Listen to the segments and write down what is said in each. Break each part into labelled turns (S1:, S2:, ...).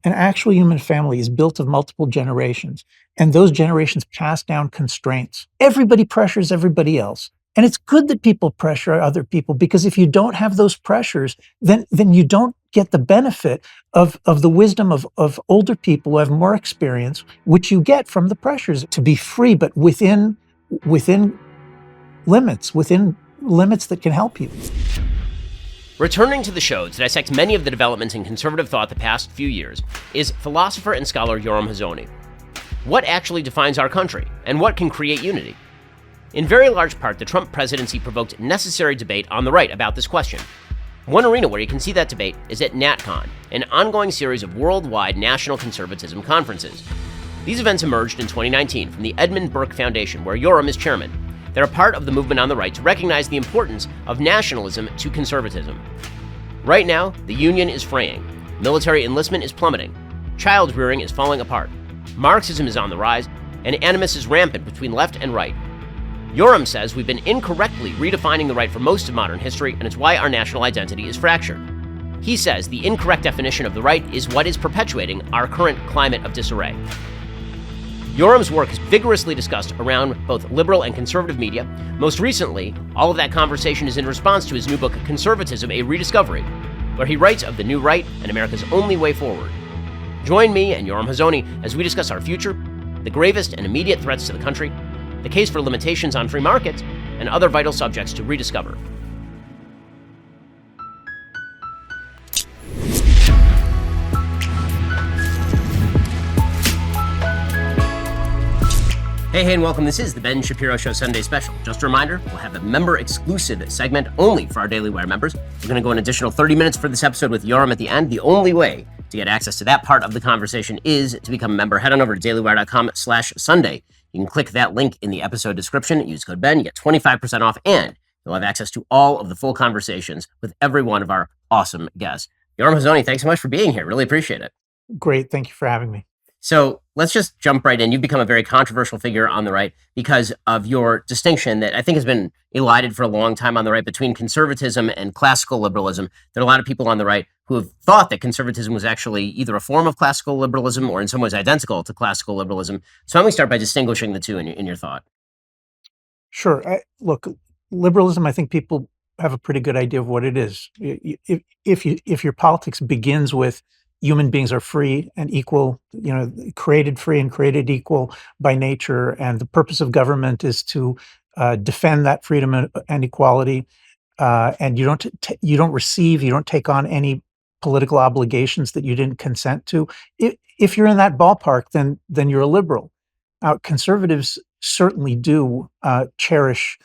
S1: An actual human family is built of multiple generations, and those generations pass down constraints. Everybody pressures everybody else. And it's good that people pressure other people, because if you don't have those pressures, then you don't get the benefit of the wisdom of older people who have more experience, which you get from the pressures to be free, but within within limits that can help you.
S2: Returning to the show to dissect many of the developments in conservative thought the past few years is philosopher and scholar Yoram Hazony. What actually defines our country, and what can create unity? In very large part, the Trump presidency provoked necessary debate on the right about this question. One arena where you can see that debate is at NatCon, an ongoing series of worldwide national conservatism conferences. These events emerged in 2019 from the Edmund Burke Foundation, where Yoram is chairman. They're a part of the movement on the right to recognize the importance of nationalism to conservatism. Right now, the Union is fraying. Military enlistment is plummeting. Child rearing is falling apart. Marxism is on the rise, and animus is rampant between left and right. Yoram says we've been incorrectly redefining the right for most of modern history, and it's why our national identity is fractured. He says the incorrect definition of the right is what is perpetuating our current climate of disarray. Yoram's work is vigorously discussed around both liberal and conservative media. Most recently, all of that conversation is in response to his new book, Conservatism, a Rediscovery, where he writes of the new right and America's only way forward. Join me and Yoram Hazony as we discuss our future, the gravest and immediate threats to the country, the case for limitations on free markets, and other vital subjects to rediscover. Hey, and welcome. This is the Ben Shapiro Show Sunday Special. Just a reminder, we'll have a member-exclusive segment only for our Daily Wire members. We're going to go an additional 30 minutes for this episode with Yoram at the end. The only way to get access to that part of the conversation is to become a member. Head on over to dailywire.com/Sunday. You can click that link in the episode description. Use code Ben. You get 25% off, and you'll have access to all of the full conversations with every one of our awesome guests. Yoram Hazony, thanks so much for being here. Really appreciate it.
S1: Great. Thank you for having me.
S2: So let's just jump right in. You've become a very controversial figure on the right because of your distinction that I think has been elided for a long time on the right between conservatism and classical liberalism. There are a lot of people on the right who have thought that conservatism was actually either a form of classical liberalism or in some ways identical to classical liberalism. So why don't we start by distinguishing the two in your thought?
S1: Sure. Look, liberalism, I think people have a pretty good idea of what it is. If your politics begins with human beings are free and equal, created free and created equal by nature, and the purpose of government is to defend that freedom and equality, and you don't take on any political obligations that you didn't consent to. If you're in that ballpark, then you're a liberal. Conservatives certainly do cherish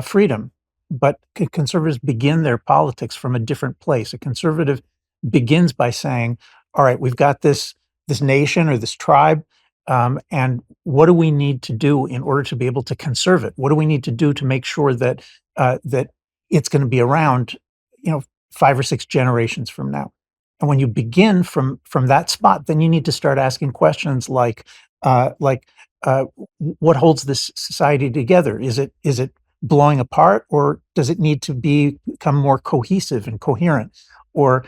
S1: freedom, but conservatives begin their politics from a different place. A conservative begins by saying, all right, we've got this nation or this tribe, and what do we need to do in order to be able to conserve it? What do we need to do to make sure that that it's going to be around, 5 or 6 generations from now? And when you begin from that spot, then you need to start asking questions like what holds this society together? Is it blowing apart, or does it need to become more cohesive and coherent? Or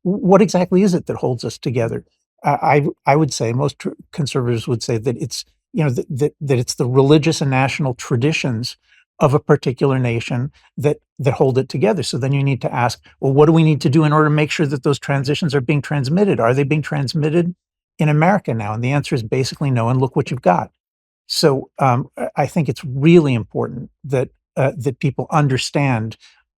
S1: what exactly is it that holds us together? I would say most conservatives would say that it's that it's the religious and national traditions of a particular nation that hold it together. So then you need to ask, well, what do we need to do in order to make sure that those transitions are being transmitted? Are they being transmitted in America now? And the answer is basically no. And look what you've got. So I think it's really important that that people understand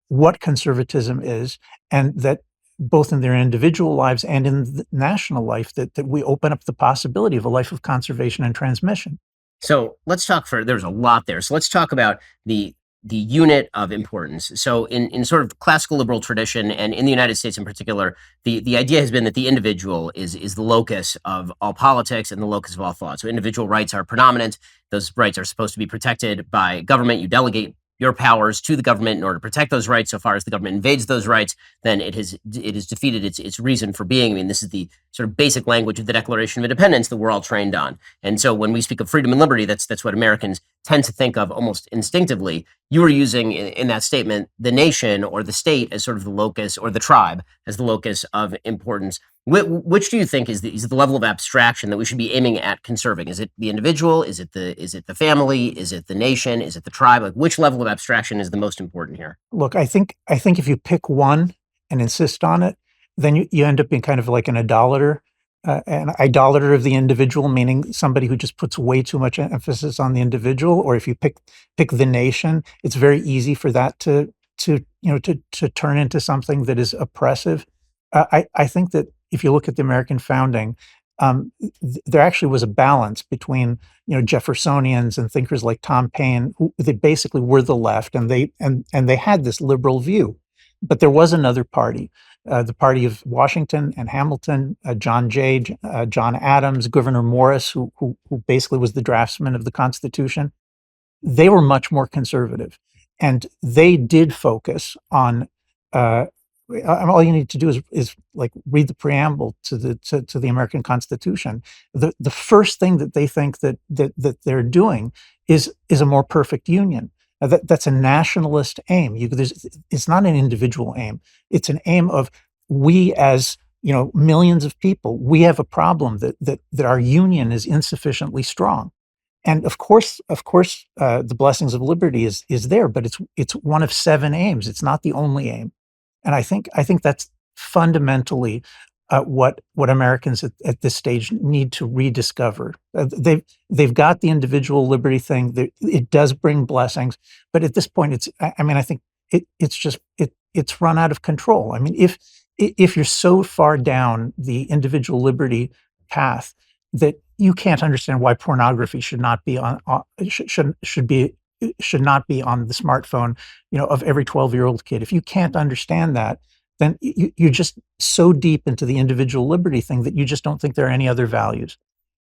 S1: what conservatism is, and that both in their individual lives and in the national life, that we open up the possibility of a life of conservation and transmission.
S2: So let's talk there's a lot there. So let's talk about the unit of importance. So in sort of classical liberal tradition, and in the United States in particular, the idea has been that the individual is the locus of all politics and the locus of all thought. So individual rights are predominant. Those rights are supposed to be protected by government. You delegate your powers to the government in order to protect those rights. So far as the government invades those rights, then it has defeated its reason for being. I mean, this is the sort of basic language of the Declaration of Independence that we're all trained on. And so when we speak of freedom and liberty, that's what Americans tend to think of almost instinctively. You were using in that statement the nation or the state as sort of the locus, or the tribe as the locus of importance. Which do you think is the level of abstraction that we should be aiming at conserving? Is it the individual? Is it the family? Is it the nation? Is it the tribe? Like, which level of abstraction is the most important here?
S1: Look, I think if you pick one and insist on it, then you end up being kind of like an idolater of the individual, meaning somebody who just puts way too much emphasis on the individual. Or if you pick the nation, it's very easy for that to turn into something that is oppressive. I think that if you look at the American founding, there actually was a balance between Jeffersonians and thinkers like Tom Paine, who they basically were the left, and they had this liberal view, but there was another party, the party of Washington and Hamilton, John Jay, John Adams, Gouverneur Morris, who basically was the draftsman of the Constitution. They were much more conservative, and they did focus on. All you need to do is like read the preamble to the American Constitution. The first thing that they think that they're doing is a more perfect union. That's a nationalist aim. It's not an individual aim. It's an aim of, we as millions of people, we have a problem that our union is insufficiently strong. And of course, the blessings of liberty is there, but it's one of seven aims. It's not the only aim. And I think that's fundamentally what Americans at this stage need to rediscover. They've got the individual liberty thing. It does bring blessings, but at this point, I think it's run out of control. I mean, if you're so far down the individual liberty path that you can't understand why pornography should not be should not be on the smartphone, of every 12-year-old kid. If you can't understand that, then you're just so deep into the individual liberty thing that you just don't think there are any other values.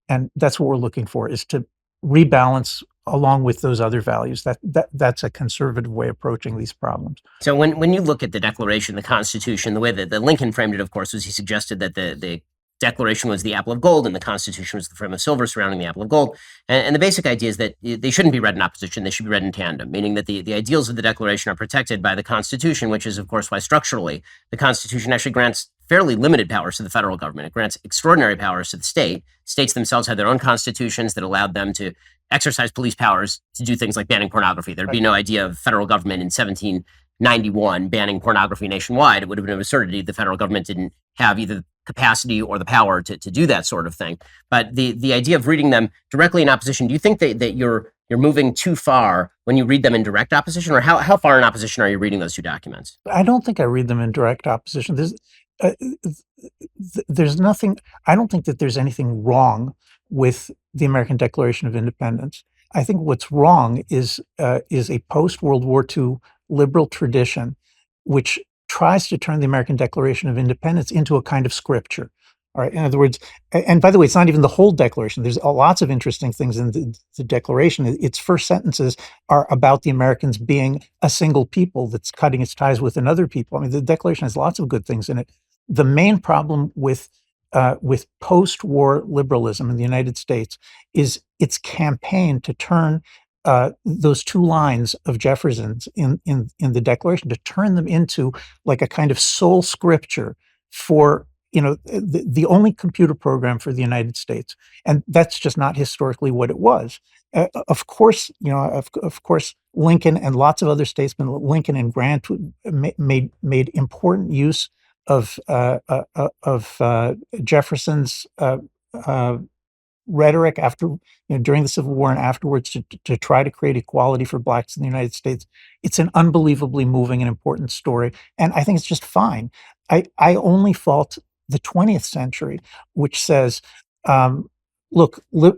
S1: And that's what we're looking for, is to rebalance along with those other values. That's a conservative way of approaching these problems.
S2: So when you look at the Declaration, the Constitution, the way that Lincoln framed it, of course, was he suggested that the Declaration was the apple of gold and the Constitution was the frame of silver surrounding the apple of gold. And the basic idea is that they shouldn't be read in opposition, they should be read in tandem, meaning that the ideals of the Declaration are protected by the Constitution, which is, of course, why structurally the Constitution actually grants fairly limited powers to the federal government. It grants extraordinary powers to the state. States themselves had their own constitutions that allowed them to exercise police powers to do things like banning pornography. There'd be no idea of federal government in 1791 banning pornography nationwide. It would have been an absurdity. The federal government didn't have either capacity or the power to do that sort of thing. But the idea of reading them directly in opposition, do you think that you're moving too far when you read them in direct opposition, or how far in opposition are you reading those two documents?
S1: I don't think I read them in direct opposition. There's nothing. I don't think that there's anything wrong with the American Declaration of Independence. I think what's wrong is a post-World War II liberal tradition, which tries to turn the American Declaration of Independence into a kind of scripture. All right. In other words, and by the way, it's not even the whole Declaration. There's lots of interesting things in the Declaration. Its first sentences are about the Americans being a single people that's cutting its ties with another people. I mean, the Declaration has lots of good things in it. The main problem with post-war liberalism in the United States is its campaign to turn those two lines of Jefferson's in the Declaration, to turn them into like a kind of sole scripture for the only computer program for the United States, and that's just not historically what it was. Of course, of course, Lincoln and lots of other statesmen, Lincoln and Grant, made important use of Jefferson's rhetoric during the Civil War and afterwards to try to create equality for blacks in the United States. It's an unbelievably moving and important story, and I think it's just fine. I only fault the 20th century, which says, look, we're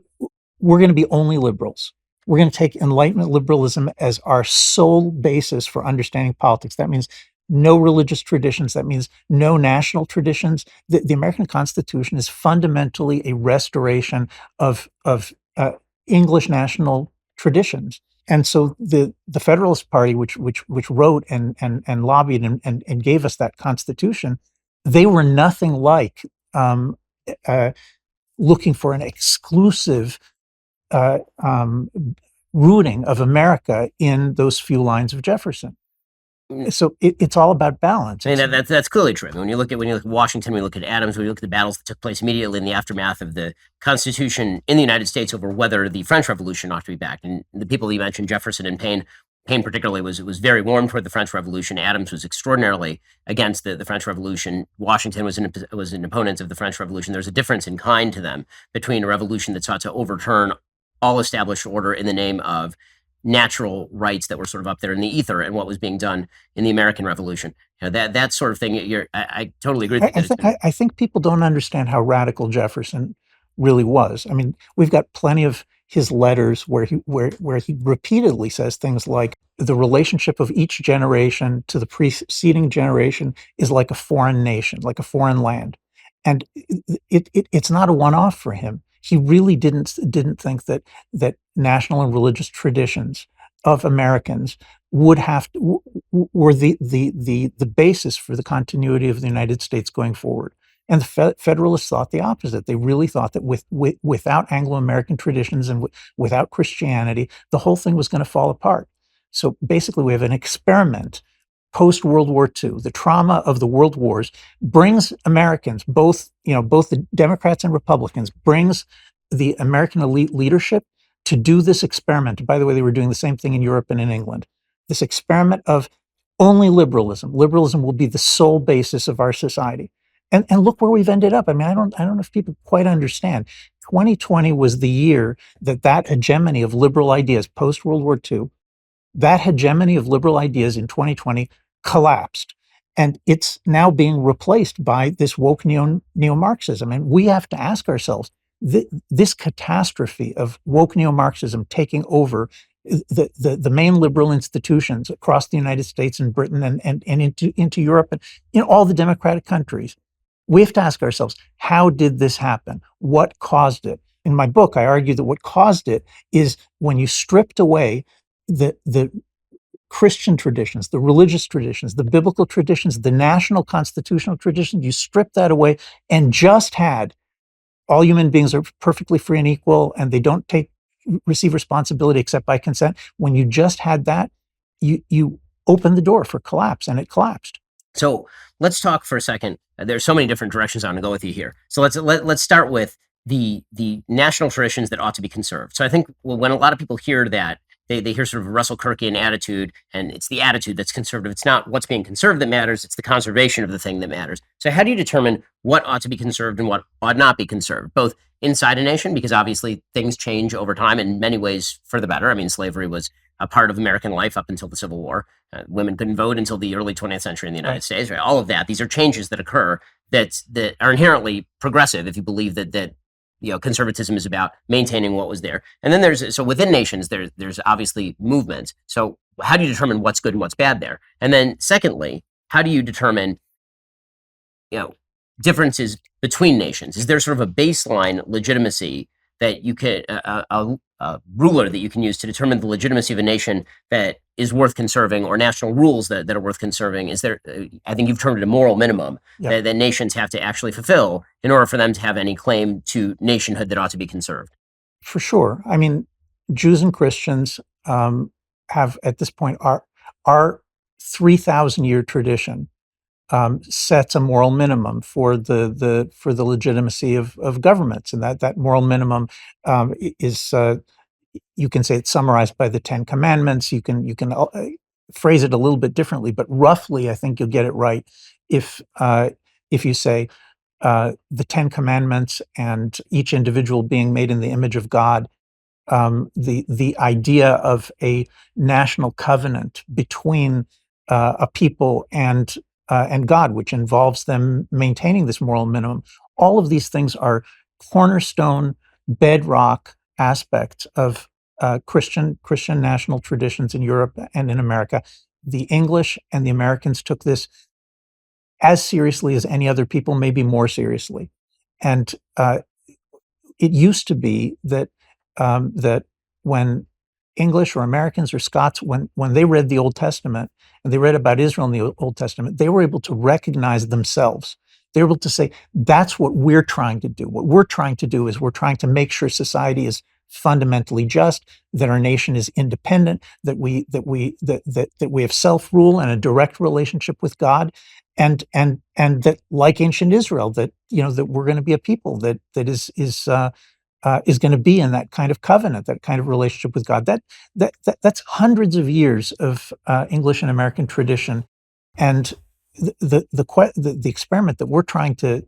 S1: going to be only liberals. We're going to take Enlightenment liberalism as our sole basis for understanding politics. That means no religious traditions. That means no national traditions. The American Constitution is fundamentally a restoration of English national traditions. And so the Federalist Party, which wrote and lobbied and gave us that Constitution, they were nothing like uh, looking for an exclusive uh, um, rooting of America in those few lines of Jefferson. So it's all about balance.
S2: I mean, that's clearly true. I mean, when you look at Washington, we look at Adams, we look at the battles that took place immediately in the aftermath of the Constitution in the United States over whether the French Revolution ought to be backed. And the people you mentioned, Jefferson and Paine particularly was very warm toward the French Revolution. Adams was extraordinarily against the French Revolution. Washington was an opponent of the French Revolution. There's a difference in kind to them between a revolution that sought to overturn all established order in the name of natural rights that were sort of up there in the ether and what was being done in the American Revolution. You know, that sort of thing. I totally agree with you.
S1: I think people don't understand how radical Jefferson really was. I mean, we've got plenty of his letters where he repeatedly says things like the relationship of each generation to the preceding generation is like a foreign nation, like a foreign land, and it's not a one-off for him. He really didn't think that national and religious traditions of Americans would have to, were the basis for the continuity of the United States going forward. And the Federalists thought the opposite. They really thought that without Anglo-American traditions and without Christianity, the whole thing was going to fall apart. So basically, we have an experiment post-World War II. The trauma of the world wars brings Americans, both the Democrats and Republicans, brings the American elite leadership to do this experiment. By the way, they were doing the same thing in Europe and in England. This experiment of only liberalism. Liberalism will be the sole basis of our society. And look where we've ended up. I mean, I don't know if people quite understand. 2020 was the year that hegemony of liberal ideas post-World War II, that hegemony of liberal ideas in 2020 collapsed. And it's now being replaced by this woke neo-Marxism. And we have to ask ourselves, this catastrophe of woke neo-Marxism taking over the main liberal institutions across the United States and Britain and into Europe and in all the democratic countries, we have to ask ourselves, how did this happen? What caused it? In my book, I argue that what caused it is when you stripped away the Christian traditions, the religious traditions, the biblical traditions, the national constitutional traditions, you strip that away and just had all human beings are perfectly free and equal and they don't receive responsibility except by consent. When you just had that, you opened the door for collapse, and it collapsed.
S2: So let's talk for a second. There's so many different directions I want to go with you here. So let's start with the national traditions that ought to be conserved. So I think when a lot of people hear that, they hear sort of a Russell Kirkian attitude, and it's the attitude that's conservative. It's not what's being conserved that matters, it's the conservation of the thing that matters. So how do you determine what ought to be conserved and what ought not be conserved, both inside a nation, because obviously things change over time in many ways for the better. I mean, slavery was a part of American life up until the Civil War. Women couldn't vote until the early 20th century in the United States, right? All of that. These are changes that occur that are inherently progressive if you believe that conservatism is about maintaining what was there. And then so within nations, there's obviously movements. So how do you determine what's good and what's bad there? And then secondly, how do you determine, differences between nations? Is there sort of a baseline legitimacy that you could, a ruler that you can use to determine the legitimacy of a nation that is worth conserving, or national rules that are worth conserving? Is there, I think you've termed it a moral minimum that nations have to actually fulfill in order for them to have any claim to nationhood that ought to be conserved?
S1: For sure. I mean, Jews and Christians have at this point our 3,000-year tradition sets a moral minimum for the legitimacy of governments, and that moral minimum is you can say it's summarized by the Ten Commandments. You can phrase it a little bit differently, but roughly, I think you'll get it right if you say the Ten Commandments and each individual being made in the image of God. The idea of a national covenant between a people and God, which involves them maintaining this moral minimum. All of these things are cornerstone, bedrock aspects of Christian national traditions in Europe and in America. The English and the Americans took this as seriously as any other people, maybe more seriously. And it used to be that when English or Americans or Scots, when they read the Old Testament and they read about Israel in the Old Testament, they were able to recognize themselves. They're able to say, that's what we're trying to do. What we're trying to do is we're trying to make sure society is fundamentally just, that our nation is independent, that we have self-rule and a direct relationship with God, and that, like ancient Israel, that that we're going to be a people that is going to be in that kind of covenant, that kind of relationship with God. That's hundreds of years of English and American tradition, and the experiment that we're trying to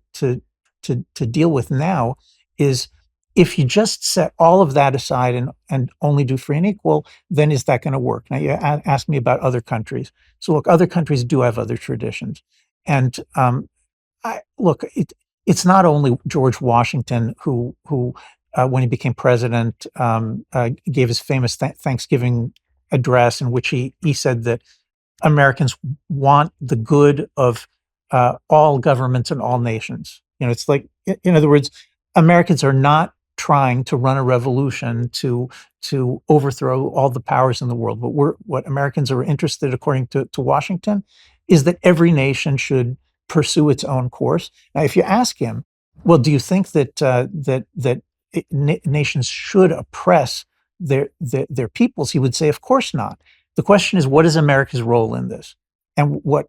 S1: deal with now is, if you just set all of that aside and only do free and equal, then is that going to work? Now, you asked me about other countries. So look, other countries do have other traditions, and it's not only George Washington who when he became president, gave his famous Thanksgiving address, in which he said that Americans want the good of all governments and all nations. It's like, in other words, Americans are not trying to run a revolution to overthrow all the powers in the world. But what Americans are interested, according to Washington, is that every nation should pursue its own course. Now, if you ask him, well, do you think that nations should oppress their peoples? He would say, of course not. The question is, what is America's role in this? And what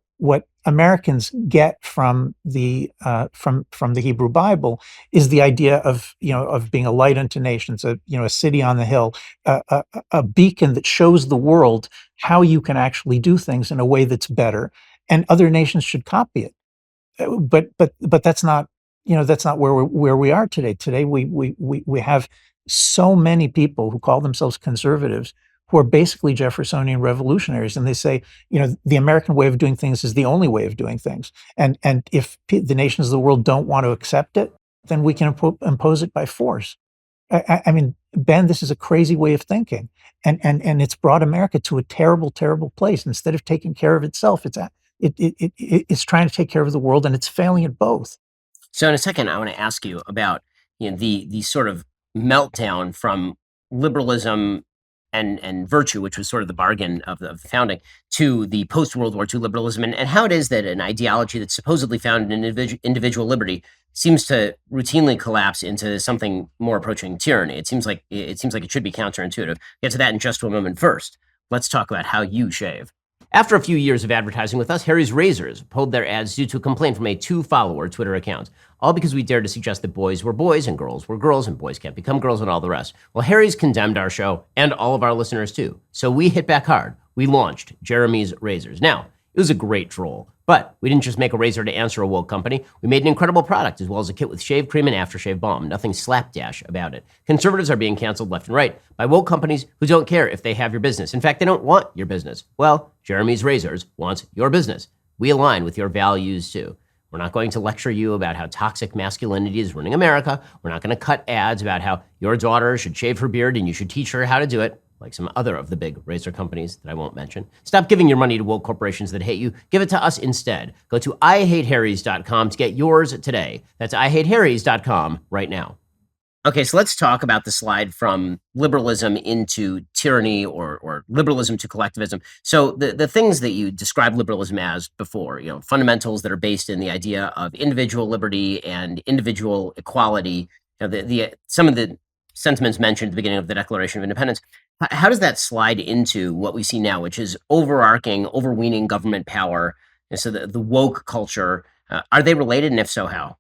S1: Americans get from the Hebrew Bible is the idea of being a light unto nations, a city on the hill, a beacon that shows the world how you can actually do things in a way that's better, and other nations should copy it. But that's not where we are today. Today we have so many people who call themselves conservatives, who are basically Jeffersonian revolutionaries, and they say, the American way of doing things is the only way of doing things, and if the nations of the world don't want to accept it, then we can impose it by force. I mean, Ben, this is a crazy way of thinking, and it's brought America to a terrible, terrible place. Instead of taking care of itself, it's trying to take care of the world, and it's failing at both.
S2: So in a second, I want to ask you about the sort of meltdown from liberalism and virtue, which was sort of the bargain of the founding, to the post-World War II liberalism, and how it is that an ideology that's supposedly founded in individual liberty seems to routinely collapse into something more approaching tyranny. It seems like it should be counterintuitive. Get to that in just a moment. First, let's talk about how you shave. After a few years of advertising with us, Harry's Razors pulled their ads due to a complaint from a 2-follower Twitter account, all because we dared to suggest that boys were boys and girls were girls and boys can't become girls and all the rest. Well, Harry's condemned our show and all of our listeners too. So we hit back hard. We launched Jeremy's Razors. Now, it was a great troll, but we didn't just make a razor to answer a woke company. We made an incredible product, as well as a kit with shave cream and aftershave balm. Nothing slapdash about it. Conservatives are being canceled left and right by woke companies who don't care if they have your business. In fact, they don't want your business. Well, Jeremy's Razors wants your business. We align with your values too. We're not going to lecture you about how toxic masculinity is running America. We're not going to cut ads about how your daughter should shave her beard and you should teach her how to do it, like some other of the big razor companies that I won't mention. Stop giving your money to woke corporations that hate you. Give it to us instead. Go to IHateHarrys.com to get yours today. That's IHateHarrys.com right now. Okay, so let's talk about the slide from liberalism into tyranny, or liberalism to collectivism. So the things that you described liberalism as before, fundamentals that are based in the idea of individual liberty and individual equality, some of the sentiments mentioned at the beginning of the Declaration of Independence. How does that slide into what we see now, which is overarching, overweening government power? And so the woke culture, are they related? And if so, how?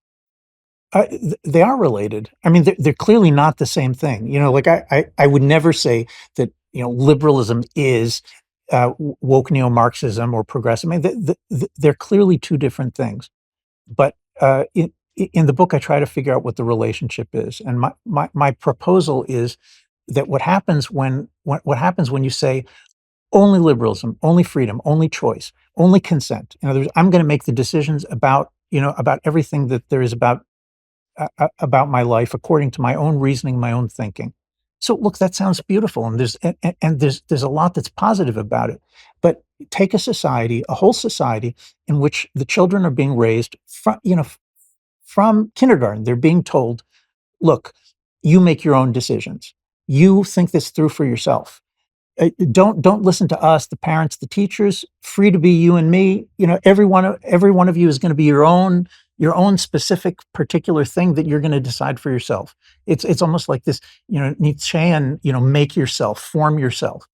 S1: They are related. I mean, they're clearly not the same thing. Like I would never say that liberalism is woke neo-Marxism or progressive. I mean, they're clearly two different things. But in the book, I try to figure out what the relationship is, and my proposal is that what happens when you say only liberalism, only freedom, only choice, only consent. In other words, I'm going to make the decisions about everything that there is about my life according to my own reasoning, my own thinking. So look, that sounds beautiful, and there's a lot that's positive about it. But take a whole society in which the children are being raised from kindergarten. They're being told, look, you make your own decisions. You think this through for yourself. Don't listen to us, the parents, the teachers. Free to be you and me. Every one of you is going to be your own your own specific particular thing that you're going to decide for yourself. It's almost like this, Nietzschean, make yourself, form yourself.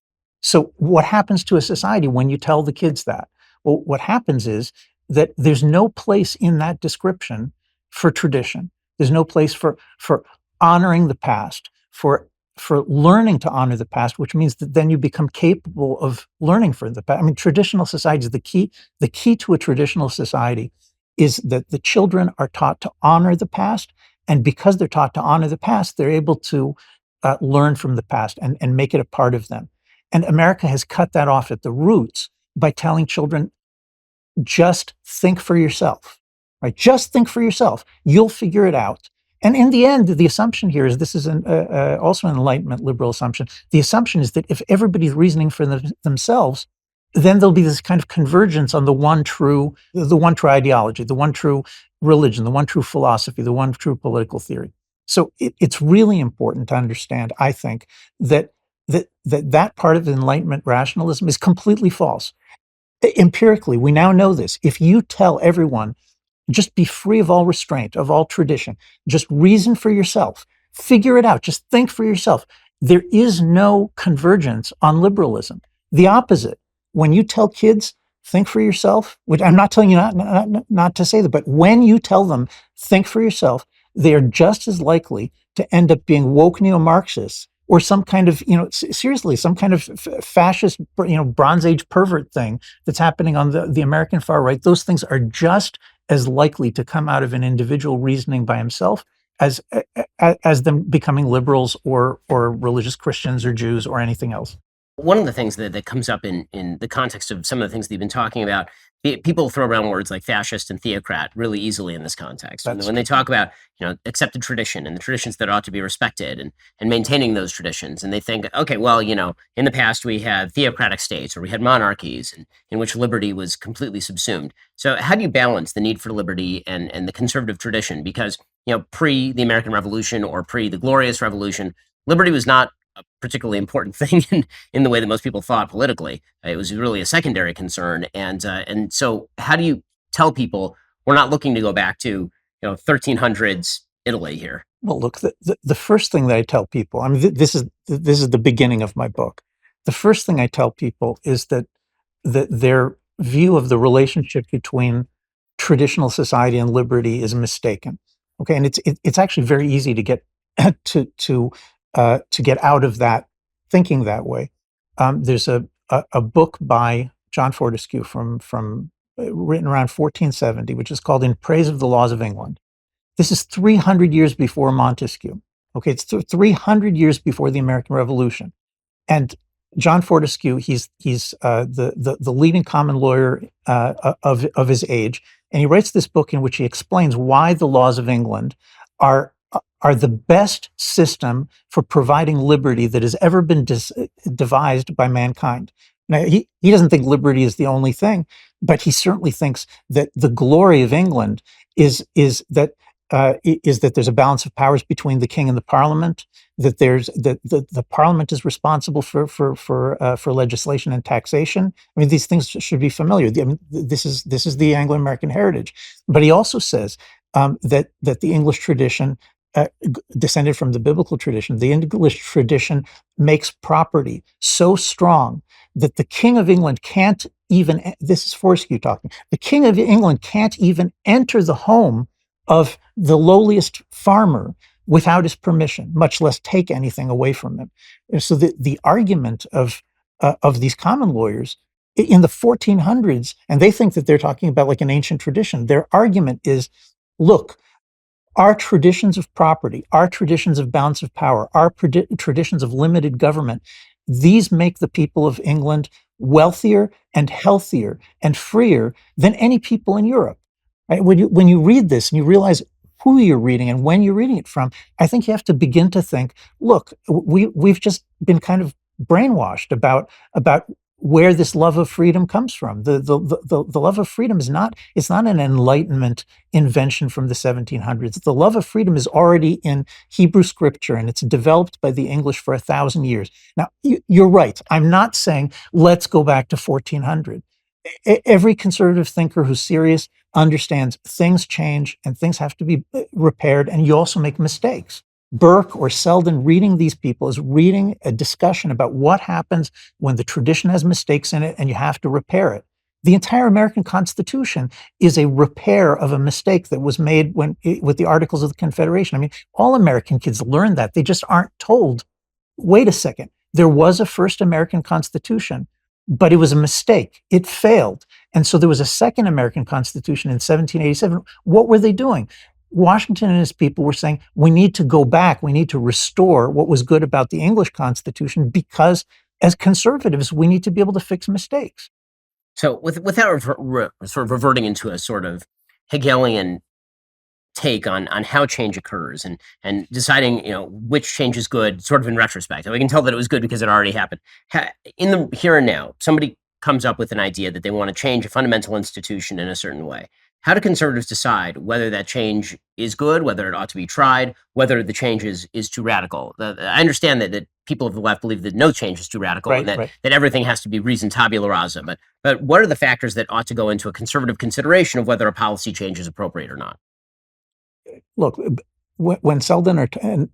S1: So what happens to a society when you tell the kids that? Well, what happens is that there's no place in that description for tradition. There's no place for honoring the past, for learning to honor the past, which means that then you become capable of learning from the past. I mean, traditional societies, the key to a traditional society is that the children are taught to honor the past. And because they're taught to honor the past, they're able to learn from the past and make it a part of them. And America has cut that off at the roots by telling children, just think for yourself, right? Just think for yourself. You'll figure it out. And in the end, the assumption here is, this is also an Enlightenment liberal assumption. The assumption is that if everybody's reasoning for themselves, then there'll be this kind of convergence on the one true ideology, the one true religion, the one true philosophy, the one true political theory. So it's really important to understand, I think, that part of Enlightenment rationalism is completely false. Empirically, we now know this. If you tell everyone, just be free of all restraint, of all tradition, just reason for yourself, figure it out, just think for yourself, there is no convergence on liberalism. The opposite. When you tell kids, think for yourself, which I'm not telling you not to say that, but when you tell them, think for yourself, they are just as likely to end up being woke neo-Marxists or some kind of, seriously, some kind of fascist, Bronze Age pervert thing that's happening on the American far right. Those things are just as likely to come out of an individual reasoning by himself as them becoming liberals or religious Christians or Jews or anything else.
S2: One of the things that comes up in the context of some of the things that you've been talking about, people throw around words like fascist and theocrat really easily in this context. When they talk about, accepted tradition and the traditions that ought to be respected and maintaining those traditions, and they think, okay, well, in the past we had theocratic states or we had monarchies in which liberty was completely subsumed. So how do you balance the need for liberty and the conservative tradition? Because, pre the American Revolution or pre the Glorious Revolution, liberty was not a particularly important thing in the way that most people thought politically. It was really a secondary concern. And so how do you tell people we're not looking to go back to 1300s Italy here?
S1: Well, look, the first thing that I tell people, I mean, this is the beginning of my book. The first thing I tell people is that their view of the relationship between traditional society and liberty is mistaken. Okay, and it's actually very easy to get to get out of that thinking that way. There's a book by John Fortescue from written around 1470, which is called "In Praise of the Laws of England." This is 300 years before Montesquieu. Okay, it's 300 years before the American Revolution, and John Fortescue, he's the leading common lawyer of his age, and he writes this book in which he explains why the laws of England are the best system for providing liberty that has ever been devised by mankind. Now, he doesn't think liberty is the only thing, but he certainly thinks that the glory of England is that there's a balance of powers between the king and the parliament, that the parliament is responsible for legislation and taxation. I mean, these things should be familiar. I mean, this is the Anglo-American heritage. But he also says that the English tradition, descended from the biblical tradition, the English tradition makes property so strong that the King of England can't even, this is Fortescue talking, the King of England can't even enter the home of the lowliest farmer without his permission, much less take anything away from him. And so the argument of these common lawyers in the 1400s, and they think that they're talking about like an ancient tradition, their argument is, look, our traditions of property, our traditions of balance of power, our traditions of limited government, these make the people of England wealthier and healthier and freer than any people in Europe. Right? When you read this and you realize who you're reading and when you're reading it from, I think you have to begin to think, look, we've just been kind of brainwashed about where this love of freedom comes from. The love of freedom is not an Enlightenment invention from the 1700s. The love of freedom is already in Hebrew scripture, and it's developed by the English for 1,000 years. Now, you're right. I'm not saying let's go back to 1400. Every conservative thinker who's serious understands things change and things have to be repaired, and you also make mistakes. Burke or Selden reading these people is reading a discussion about what happens when the tradition has mistakes in it and you have to repair it. The entire American Constitution is a repair of a mistake that was made with the Articles of the Confederation. I mean, all American kids learn that. They just aren't told, wait a second, there was a first American Constitution, but it was a mistake. It failed. And so there was a second American Constitution in 1787. What were they doing? Washington and his people were saying, we need to go back. We need to restore what was good about the English Constitution because as conservatives, we need to be able to fix mistakes.
S2: So without sort of reverting into a sort of Hegelian take on how change occurs and deciding which change is good sort of in retrospect. And we can tell that it was good because it already happened. In the here and now, somebody comes up with an idea that they want to change a fundamental institution in a certain way. How do conservatives decide whether that change is good, whether it ought to be tried, whether the change is too radical? I understand that people of the left believe that no change is too radical,
S1: Right,
S2: and
S1: right.
S2: that everything has to be reasoned tabula rasa. But what are the factors that ought to go into a conservative consideration of whether a policy change is appropriate or not?
S1: Look, when Selden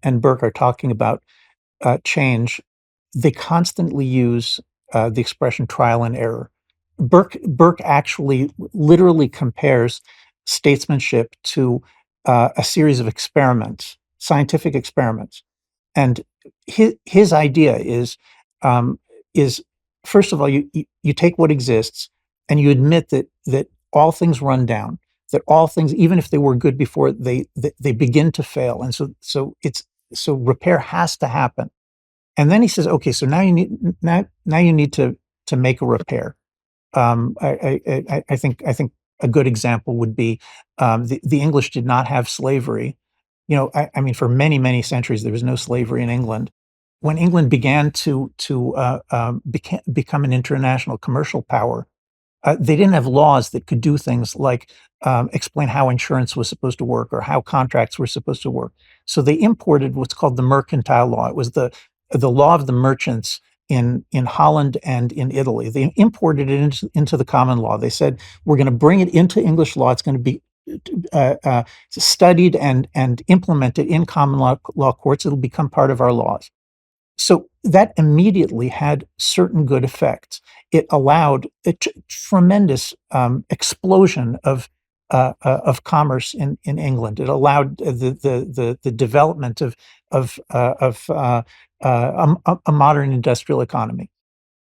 S1: and Burke are talking about change, they constantly use the expression trial and error. Burke actually literally compares statesmanship to a series of experiments, scientific experiments. And his idea is first of all, you take what exists and you admit that all things run down, that all things, even if they were good before, they begin to fail, and so repair has to happen. And then he says, okay, so now you need to make a repair. I think a good example would be the English did not have slavery. I mean, for many centuries there was no slavery in England. When England began to become an international commercial power, they didn't have laws that could do things like explain how insurance was supposed to work or how contracts were supposed to work. So they imported what's called the mercantile law. It was the law of the merchants in Holland and in Italy. They imported it into the common law. They said, we're going to bring it into English law. It's going to be studied and implemented in common law courts. It'll become part of our laws. So that immediately had certain good effects. It allowed a tremendous explosion of commerce in England. It allowed the development of a modern industrial economy.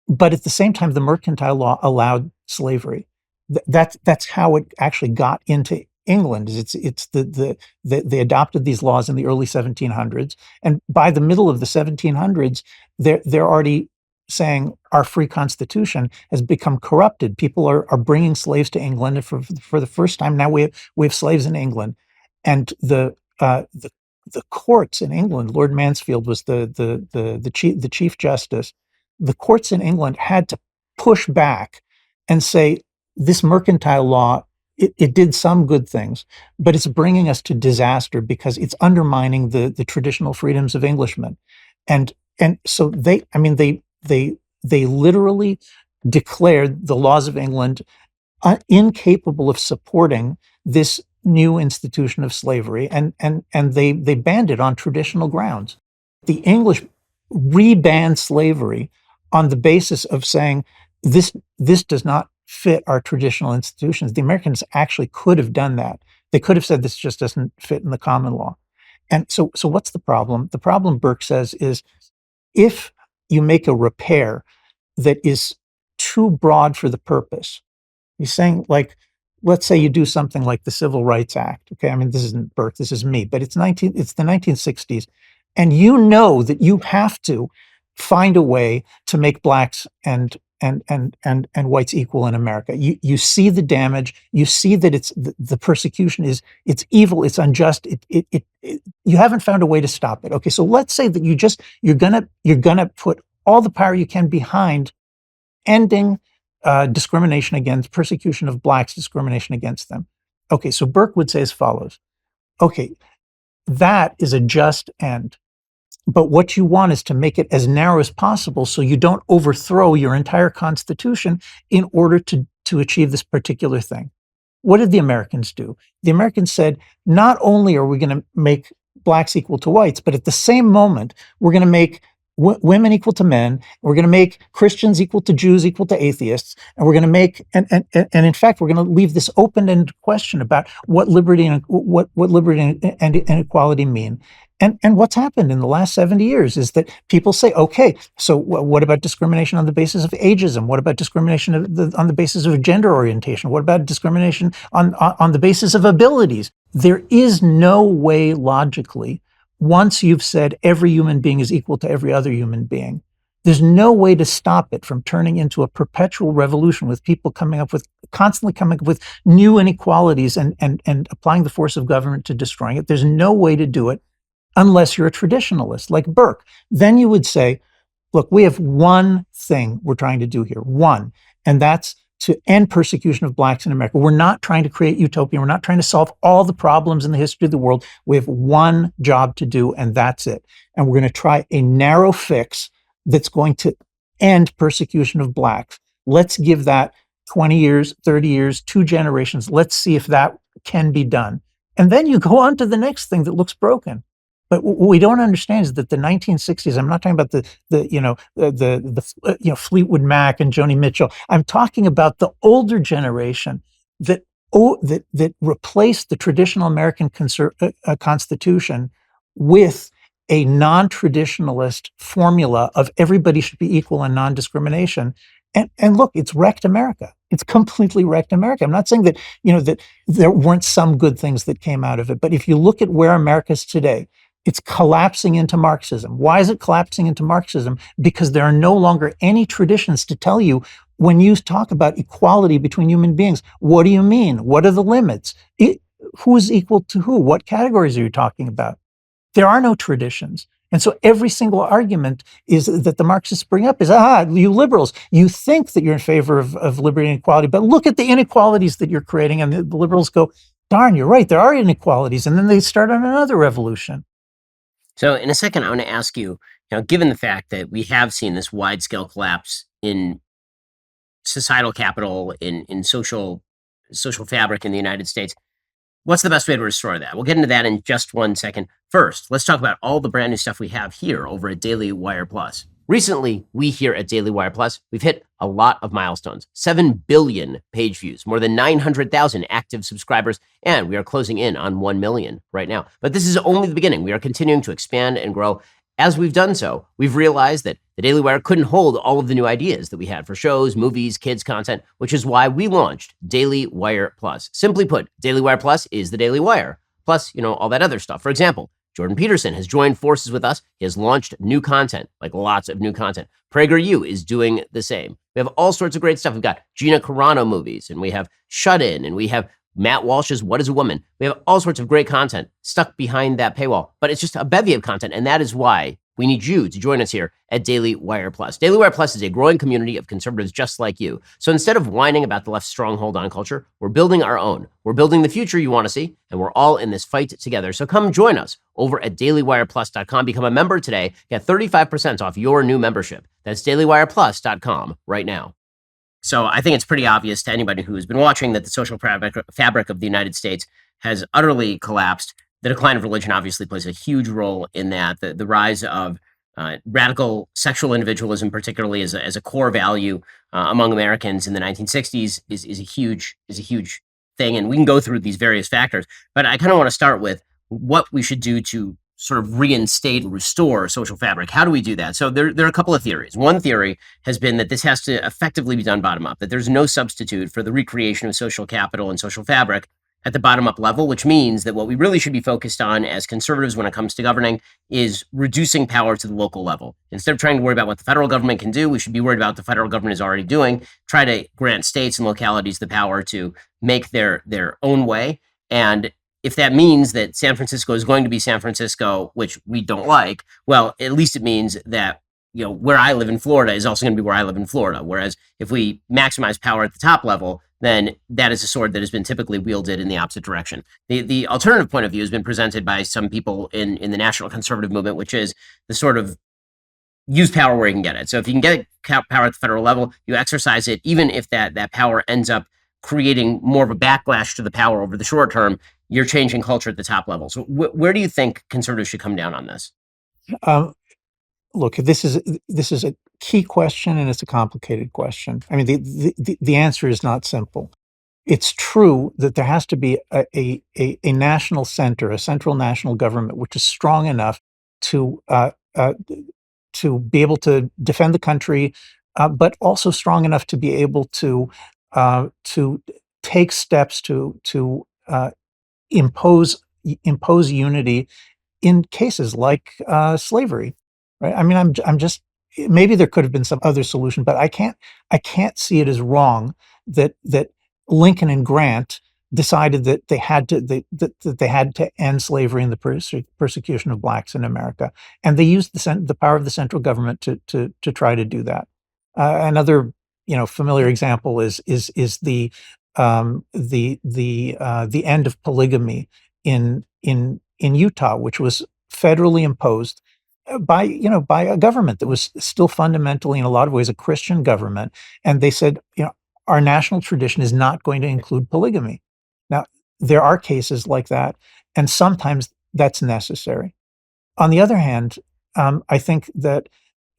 S1: But at the same time, the mercantile law allowed slavery. That's how it actually got into England. They adopted these laws in the early 1700s, and by the middle of the 1700s, they're already saying our free constitution has become corrupted. People are bringing slaves to England, and for the first time now we have slaves in England, and the courts in England. Lord Mansfield was the chief justice. The courts in England had to push back and say this mercantile law, it did some good things, but it's bringing us to disaster because it's undermining the traditional freedoms of Englishmen. And so they literally declared the laws of England incapable of supporting this new institution of slavery, and they banned it on traditional grounds. The English rebanned slavery on the basis of saying this does not fit our traditional institutions. The Americans actually could have done that. They could have said this just doesn't fit in the common law. And so what's the problem? The problem, Burke says, is if you make a repair that is too broad for the purpose. He's saying, like, let's say you do something like the Civil Rights Act. Okay, I mean, this isn't Burke, this is me, but it's the 1960s, and you know that you have to find a way to make blacks and whites equal in America. You see the damage. You see that the persecution it's evil. It's unjust. You haven't found a way to stop it. Okay, so let's say that you're gonna put all the power you can behind ending discrimination against persecution of blacks, discrimination against them. Okay, so Burke would say as follows. Okay, that is a just end. But what you want is to make it as narrow as possible so you don't overthrow your entire constitution in order to achieve this particular thing. What did the Americans do? The Americans said, not only are we going to make blacks equal to whites, but at the same moment, we're going to make women equal to men. We're going to make Christians equal to Jews, equal to atheists, and we're going to make and in fact, we're going to leave this open-ended question about what liberty and what liberty and equality mean. And what's happened in the last 70 years is that people say, okay, so what about discrimination on the basis of ageism? What about discrimination on the basis of gender orientation? What about discrimination on the basis of abilities? There is no way logically, once you've said every human being is equal to every other human being, there's no way to stop it from turning into a perpetual revolution with people constantly coming up with new inequalities and applying the force of government to destroying it. There's no way to do it unless you're a traditionalist like Burke. Then you would say, look, we have one thing we're trying to do here, one, and that's to end persecution of blacks in America. We're not trying to create utopia. We're not trying to solve all the problems in the history of the world. We have one job to do, and that's it. And we're going to try a narrow fix that's going to end persecution of blacks. Let's give that 20 years, 30 years, 2 generations. Let's see if that can be done. And then you go on to the next thing that looks broken. But what we don't understand is that the 1960s, I'm not talking about the Fleetwood Mac and Joni Mitchell. I'm talking about the older generation that replaced the traditional American Constitution with a non-traditionalist formula of everybody should be equal and non-discrimination. And look, it's wrecked America. It's completely wrecked America. I'm not saying that, that there weren't some good things that came out of it, but if you look at where America is today, it's collapsing into Marxism. Why is it collapsing into Marxism? Because there are no longer any traditions to tell you, when you talk about equality between human beings, what do you mean? What are the limits? Who is equal to who? What categories are you talking about? There are no traditions. And so every single argument is that the Marxists bring up is, you liberals, you think that you're in favor of liberty and equality, but look at the inequalities that you're creating. And the liberals go, darn, you're right, there are inequalities. And then they start on another revolution.
S2: So in a second, I want to ask you, given the fact that we have seen this wide-scale collapse in societal capital, in social fabric in the United States, what's the best way to restore that? We'll get into that in just 1 second. First, let's talk about all the brand new stuff we have here over at Daily Wire Plus. Recently, we here at Daily Wire Plus, we've hit a lot of milestones. 7 billion page views, more than 900,000 active subscribers, and we are closing in on 1 million right now. But this is only the beginning. We are continuing to expand and grow. As we've done so, we've realized that the Daily Wire couldn't hold all of the new ideas that we had for shows, movies, kids content, which is why we launched Daily Wire Plus. Simply put, Daily Wire Plus is the Daily Wire, plus, all that other stuff. For example, Jordan Peterson has joined forces with us. He has launched new content, like lots of new content. PragerU is doing the same. We have all sorts of great stuff. We've got Gina Carano movies, and we have Shut In, and we have Matt Walsh's What is a Woman? We have all sorts of great content stuck behind that paywall, but it's just a bevy of content, and that is why we need you to join us here at Daily Wire Plus. Daily Wire Plus is a growing community of conservatives just like you. So instead of whining about the left's stronghold on culture, we're building our own. We're building the future you want to see, and we're all in this fight together. So come join us over at dailywireplus.com. Become a member today. Get 35% off your new membership. That's dailywireplus.com right now. So I think it's pretty obvious to anybody who's been watching that the social fabric of the United States has utterly collapsed. The decline of religion obviously plays a huge role in that. The rise of radical sexual individualism, particularly as a core value among Americans in the 1960s, is a huge thing. And we can go through these various factors. But I kind of want to start with what we should do to sort of reinstate and restore social fabric. How do we do that? So there are a couple of theories. One theory has been that this has to effectively be done bottom up, that there's no substitute for the recreation of social capital and social fabric at the bottom up level, which means that what we really should be focused on as conservatives when it comes to governing is reducing power to the local level. Instead of trying to worry about what the federal government can do, we should be worried about what the federal government is already doing, try to grant states and localities the power to make their own way. And if that means that San Francisco is going to be San Francisco, which we don't like, well, at least it means that where I live in Florida is also going to be where I live in Florida. Whereas if we maximize power at the top level, then that is a sword that has been typically wielded in the opposite direction. The alternative point of view has been presented by some people in the national conservative movement, which is the sort of use power where you can get it. So if you can get power at the federal level, you exercise it, even if that power ends up creating more of a backlash to the power over the short term, you're changing culture at the top level. So where do you think conservatives should come down on this?
S1: Um, Look, this is a key question, and it's a complicated question. I mean, the answer is not simple. It's true that there has to be a national center, a central national government, which is strong enough to be able to defend the country, but also strong enough to be able to take steps to impose unity in cases like slavery, right? I mean, I'm just maybe there could have been some other solution, but I can't see it as wrong that Lincoln and Grant decided that they had to end slavery and the persecution of blacks in America, and they used the power of the central government to try to do that. Another familiar example is the end of polygamy in Utah, which was federally imposed by a government that was still fundamentally, in a lot of ways, a Christian government, and they said, our national tradition is not going to include polygamy. Now, there are cases like that, and sometimes that's necessary. On the other hand, I think that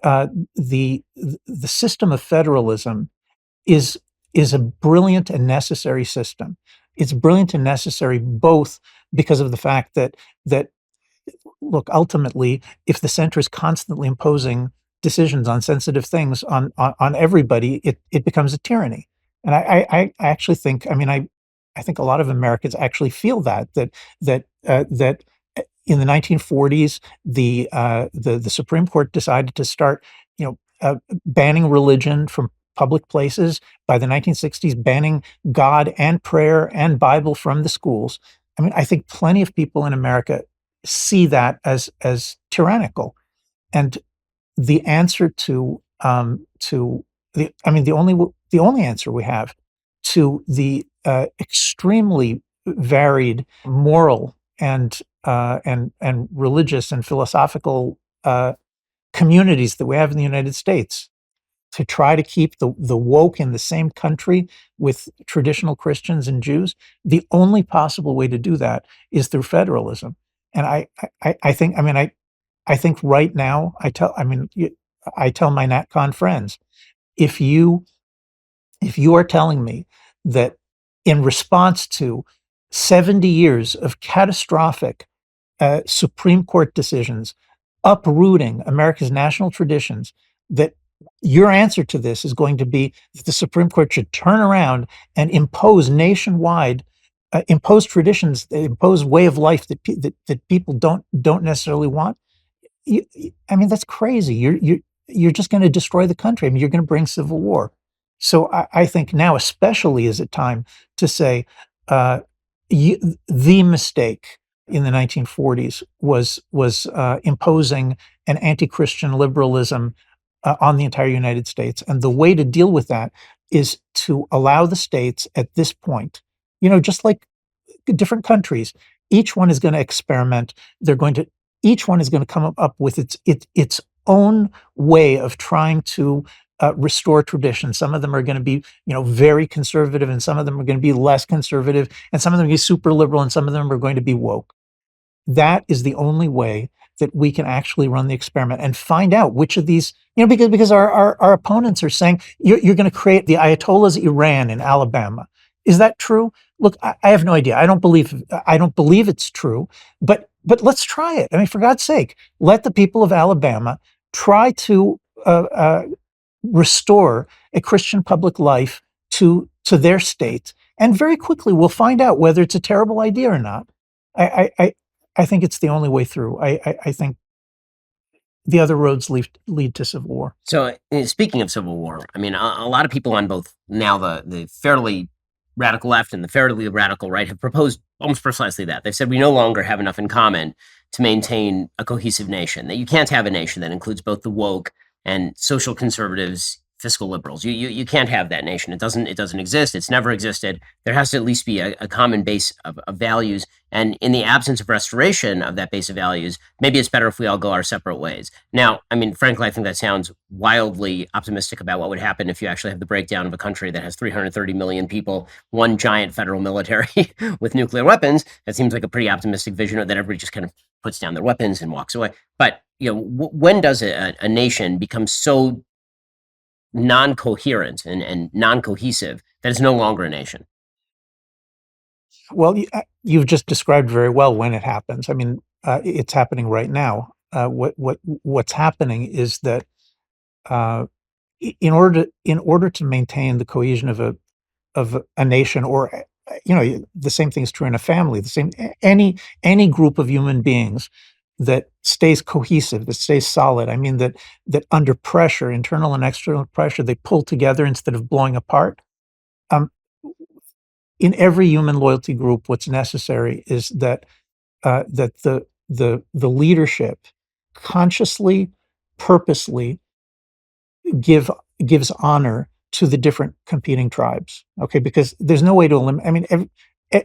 S1: uh, the system of federalism is is a brilliant and necessary system. It's brilliant and necessary both because of the fact that look, ultimately, if the center is constantly imposing decisions on sensitive things on everybody, it becomes a tyranny. And I actually think, I mean, I think a lot of Americans actually feel that in the 1940s, the Supreme Court decided to start, banning religion from public places. By the 1960s, banning God and prayer and Bible from the schools. I mean, I think plenty of people in America see that as tyrannical. And the answer to I mean, the only answer we have to the extremely varied moral and religious and philosophical communities that we have in the United States, to try to keep the woke in the same country with traditional Christians and Jews, the only possible way to do that is through federalism. And I think, I mean, I think right now, I tell my NatCon friends, if you if you are telling me that in response to 70 years of catastrophic Supreme Court decisions uprooting America's national traditions, that your answer to this is going to be that the Supreme Court should turn around and impose nationwide, impose traditions, impose way of life that people don't necessarily want. I mean, that's crazy. You're just going to destroy the country. I mean, you're going to bring civil war. So I think now, especially, is it time to say uh, the mistake in the 1940s was imposing an anti-Christian liberalism on the entire United States, and the way to deal with that is to allow the states at this point, just like different countries, each one is going to experiment. They're going to Each one is going to come up with its own way of trying to restore tradition. Some of them are going to be, very conservative, and some of them are going to be less conservative, and some of them are going to be super liberal, and some of them are going to be woke. That is the only way that we can actually run the experiment and find out which of these, because our opponents are saying you're going to create the Ayatollah's Iran in Alabama. Is that true? Look, I have no idea. I don't believe it's true, but let's try it. I mean, for God's sake, let the people of Alabama try to restore a Christian public life to their state, and very quickly we'll find out whether it's a terrible idea or not. I think it's the only way through. I think the other roads lead to civil war.
S2: So, speaking of civil war, I mean, a lot of people on both now the fairly radical left and the fairly radical right have proposed almost precisely that. They've said we no longer have enough in common to maintain a cohesive nation, that you can't have a nation that includes both the woke and social conservatives fiscal liberals. You can't have that nation. It doesn't exist. It's never existed. There has to at least be a common base of values. And in the absence of restoration of that base of values, maybe it's better if we all go our separate ways. Now, I mean, frankly, I think that sounds wildly optimistic about what would happen if you actually have the breakdown of a country that has 330 million people, one giant federal military with nuclear weapons. That seems like a pretty optimistic vision that everybody just kind of puts down their weapons and walks away. But when does a nation become so non-coherent and non-cohesive that it's no longer a nation?
S1: Well, you've just described very well when it happens. I mean, it's happening right now. What's happening is that uh, in order to maintain the cohesion of a nation, or the same thing is true in a family. The same any group of human beings that stays cohesive, that stays solid. I mean that under pressure, internal and external pressure, they pull together instead of blowing apart. Um, in every human loyalty group, what's necessary is that the leadership consciously, purposely give gives honor to the different competing tribes. Okay, because there's no way to eliminate. I mean,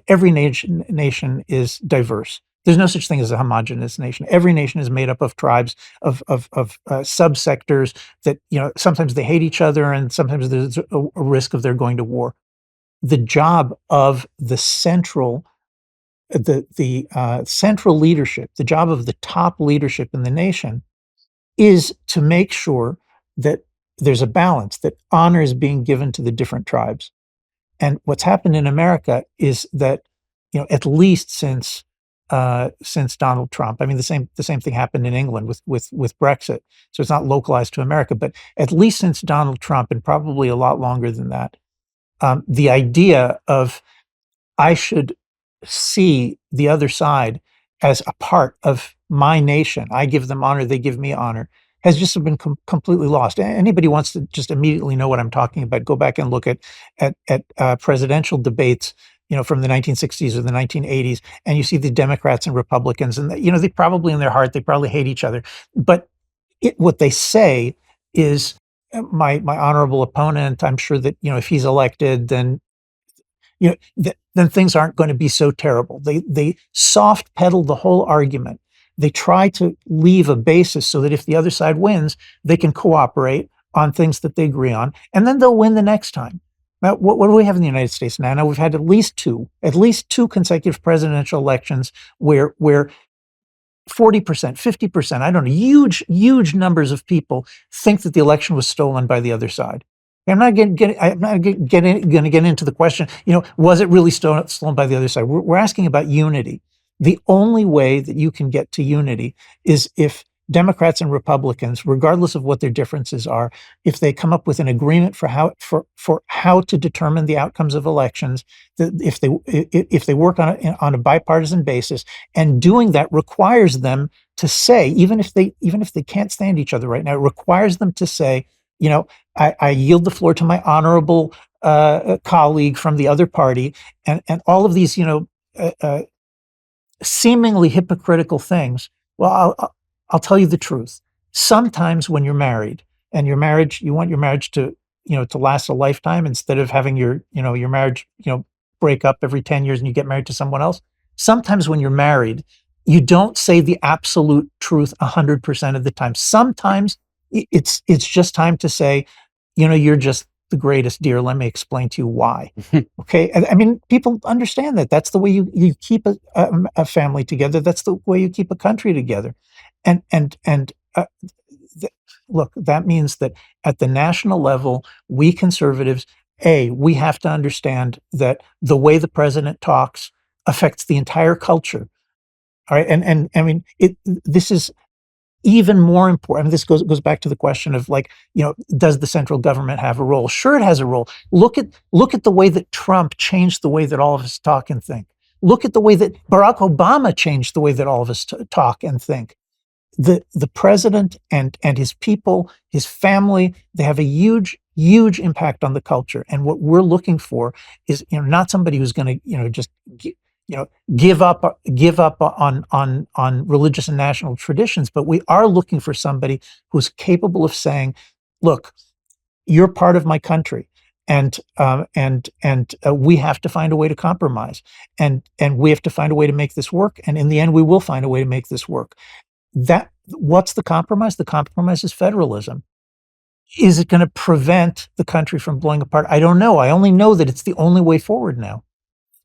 S1: every nation is diverse. There's no such thing as a homogeneous nation. Every nation is made up of tribes, of subsectors that sometimes they hate each other, and sometimes there's a risk of their going to war. The job of the central leadership, the job of the top leadership in the nation, is to make sure that there's a balance, that honor is being given to the different tribes. And what's happened in America is that, at least since Donald Trump, I mean, the same thing happened in England with Brexit. So it's not localized to America, but at least since Donald Trump, and probably a lot longer than that, the idea of I should see the other side as a part of my nation. I give them honor, they give me honor, has just been completely lost. Anybody wants to just immediately know what I'm talking about, go back and look at presidential debates, from the 1960s or the 1980s, and you see the Democrats and Republicans, and they probably in their heart they probably hate each other, but what they say is, my honorable opponent, I'm sure that if he's elected, then then things aren't going to be so terrible. They soft pedal the whole argument. They try to leave a basis so that if the other side wins, they can cooperate on things that they agree on, and then they'll win the next time. Now, what do we have in the United States now? Now we've had at least two consecutive presidential elections where 40%, 50%, I don't know, huge numbers of people think that the election was stolen by the other side. I'm not going to get into the question, was it really stolen by the other side? We're asking about unity. The only way that you can get to unity is if Democrats and Republicans, regardless of what their differences are, if they come up with an agreement for how to determine the outcomes of elections, that if they work on a bipartisan basis, and doing that requires them to say, even if they can't stand each other right now, it requires them to say, I yield the floor to my honorable colleague from the other party, and all of these seemingly hypocritical things. Well, I'll tell you the truth. Sometimes when you're married, and you want your marriage to to last a lifetime, instead of having your marriage break up every 10 years and you get married to someone else. Sometimes when you're married, you don't say the absolute truth 100% of the time. Sometimes it's just time to say, you're just the greatest, dear. Let me explain to you why. Okay. I mean, people understand that. That's the way you keep a family together. That's the way you keep a country together. And look, that means that at the national level, we conservatives, we have to understand that the way the president talks affects the entire culture. All right. And I mean, this is even more important. I mean, this goes back to the question of, like, does the central government have a role? Sure, it has a role. Look at the way that Trump changed the way that all of us talk and think. Look at the way that Barack Obama changed the way that all of us talk and think. The president and his people, his family, they have a huge impact on the culture. And what we're looking for is not somebody who's going to just give up on religious and national traditions, but we are looking for somebody who's capable of saying, look, you're part of my country, and we have to find a way to compromise, and we have to find a way to make this work, and in the end, we will find a way to make this work. That what's the compromise? The compromise is federalism. Is it going to prevent the country from blowing apart? I don't know. I only know that it's the only way forward now.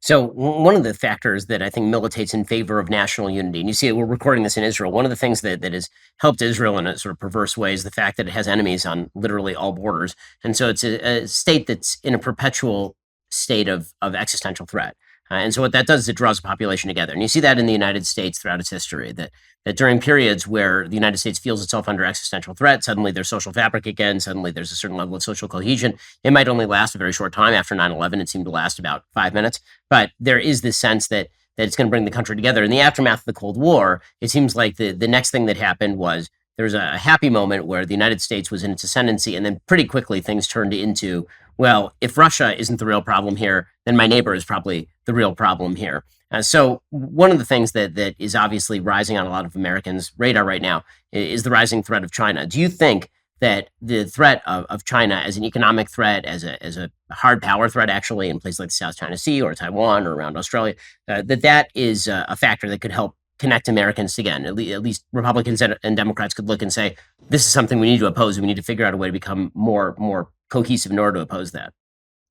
S2: So one of the factors that I think militates in favor of national unity, and you see we're recording this in Israel, one of the things that has helped Israel in a sort of perverse way is the fact that it has enemies on literally all borders. And so it's a state that's in a perpetual state of existential threat. And so what that does is it draws a population together. And you see that in the United States throughout its history, that during periods where the United States feels itself under existential threat, suddenly there's social fabric again, suddenly there's a certain level of social cohesion. It might only last a very short time. After 9/11, it seemed to last about 5 minutes. But there is this sense that it's going to bring the country together. In the aftermath of the Cold War, it seems like the next thing that happened was there was a happy moment where the United States was in its ascendancy, and then pretty quickly things turned into, well, if Russia isn't the real problem here, then my neighbor is probably the real problem here. So one of the things that is obviously rising on a lot of Americans' radar right now is the rising threat of China. Do you think that the threat of China as an economic threat, as a hard power threat, actually, in places like the South China Sea or Taiwan or around Australia, that is a factor that could help connect Americans again? At least Republicans and Democrats could look and say, this is something we need to oppose, and we need to figure out a way to become more cohesive in order to oppose that.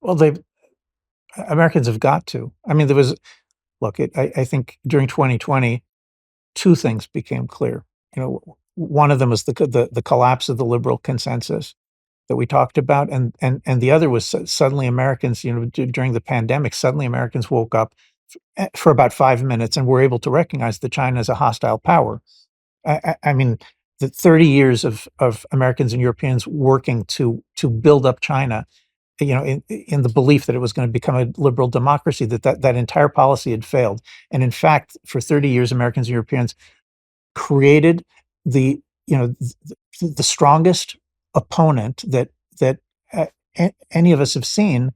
S1: Well, Americans have got to. I mean, I think during 2020, two things became clear. One of them was the collapse of the liberal consensus that we talked about, and the other was suddenly Americans, during the pandemic, suddenly Americans woke up for about 5 minutes and were able to recognize that China is a hostile power. I mean, the 30 years of Americans and Europeans working to build up China, in the belief that it was going to become a liberal democracy, that entire policy had failed. And in fact, for 30 years, Americans and Europeans created the the strongest opponent that any of us have seen,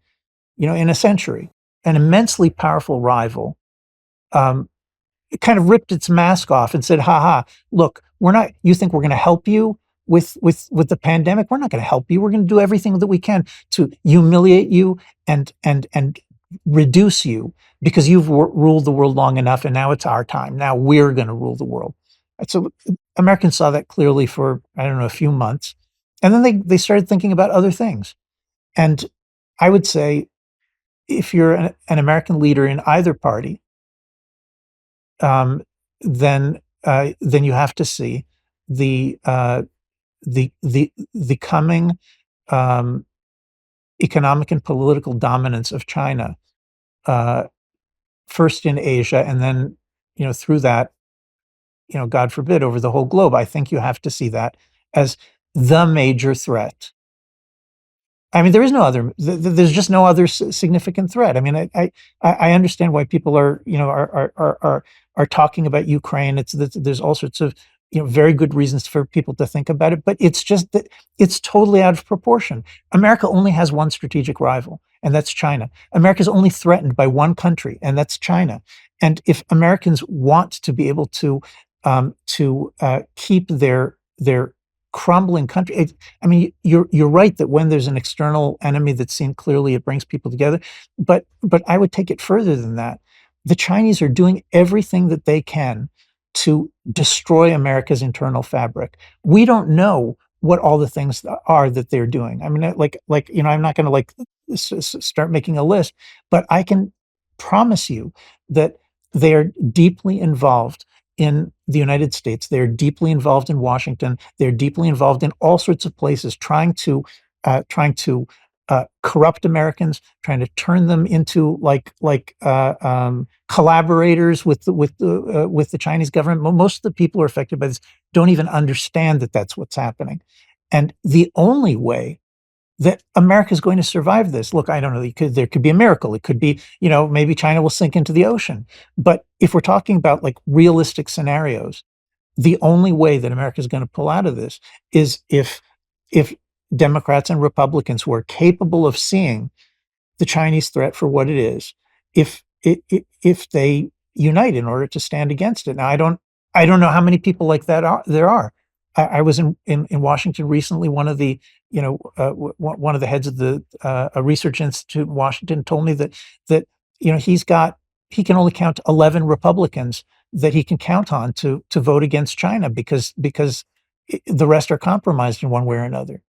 S1: in a century, an immensely powerful rival. It kind of ripped its mask off and said, "Ha ha! Look, we're not. You think we're going to help you with the pandemic? We're not going to help you. We're going to do everything that we can to humiliate you and reduce you because you've ruled the world long enough, and now it's our time. Now we're going to rule the world." And so Americans saw that clearly for, I don't know, a few months, and then they started thinking about other things. And I would say, if you're an American leader in either party, um, then you have to see the the coming um, economic and political dominance of China, uh, first in Asia, and then through that, God forbid, over the whole globe. I think you have to see that as the major threat. I mean, there is no other. There's just no other significant threat. I mean, I understand why people are talking about Ukraine. There's all sorts of very good reasons for people to think about it, but it's just that it's totally out of proportion. America only has one strategic rival, and that's China. America's only threatened by one country, and that's China. And if Americans want to be able to keep their crumbling country. I mean, you're right that when there's an external enemy that's seen clearly, it brings people together. But I would take it further than that. The Chinese are doing everything that they can to destroy America's internal fabric. We don't know what all the things are that they're doing. I mean, I'm not going to start making a list, but I can promise you that they are deeply involved in the United States. They're deeply involved in Washington. They're deeply involved in all sorts of places, trying to corrupt Americans, trying to turn them into collaborators with the Chinese government. Most of the people who are affected by this don't even understand that that's what's happening. And the only way that America is going to survive this. Look, I don't know. There could be a miracle. It could be, maybe China will sink into the ocean. But if we're talking about realistic scenarios, the only way that America is going to pull out of this is if Democrats and Republicans who are capable of seeing the Chinese threat for what it is, if they unite in order to stand against it. Now, I don't know how many people like that there are. I was in Washington recently. One of the one of the heads of the a research institute in Washington told me that he can only count 11 Republicans that he can count on to vote against China because the rest are compromised in one way or another.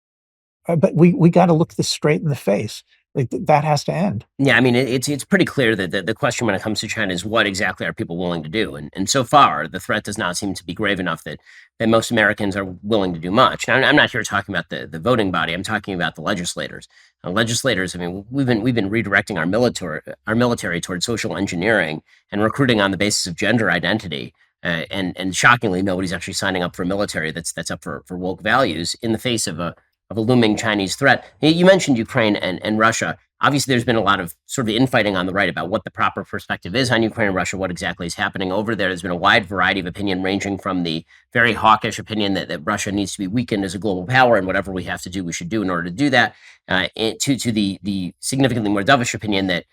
S1: But we got to look this straight in the face. Like that has to end.
S2: Yeah, I mean, it's pretty clear that the question when it comes to China is what exactly are people willing to do, and so far the threat does not seem to be grave enough that most Americans are willing to do much. Now, I'm not here talking about the voting body. I'm talking about the legislators. Legislators. I mean, we've been redirecting our military towards social engineering and recruiting on the basis of gender identity. And shockingly, nobody's actually signing up for a military that's up for woke values in the face of a looming Chinese threat. You mentioned Ukraine and Russia. Obviously, there's been a lot of sort of infighting on the right about what the proper perspective is on Ukraine and Russia, what exactly is happening over there. There's been a wide variety of opinion, ranging from the very hawkish opinion that Russia needs to be weakened as a global power, and whatever we have to do, we should do in order to do that, to the significantly more dovish opinion that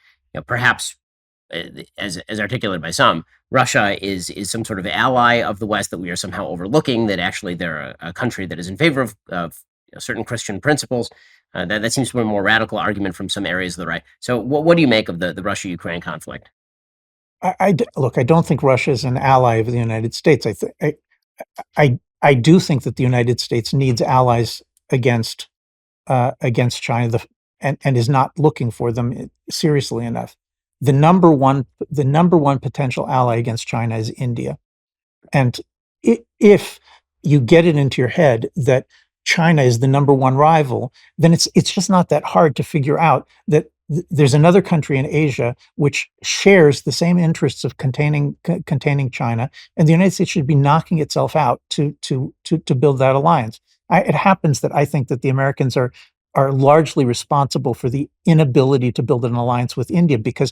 S2: perhaps, as articulated by some, Russia is some sort of ally of the West that we are somehow overlooking, that actually they're a country that is in favor of certain Christian principles. That seems to be a more radical argument from some areas of the right. So what do you make of the Russia-Ukraine conflict?
S1: Look, I don't think Russia is an ally of the United States. I do think that the United States needs allies against China, and is not looking for them seriously enough. The number one potential ally against China is India. And if you get it into your head that China is the number one rival, then it's just not that hard to figure out that there's another country in Asia which shares the same interests of containing China, and the United States should be knocking itself out to build that alliance. It happens that I think that the Americans are largely responsible for the inability to build an alliance with India because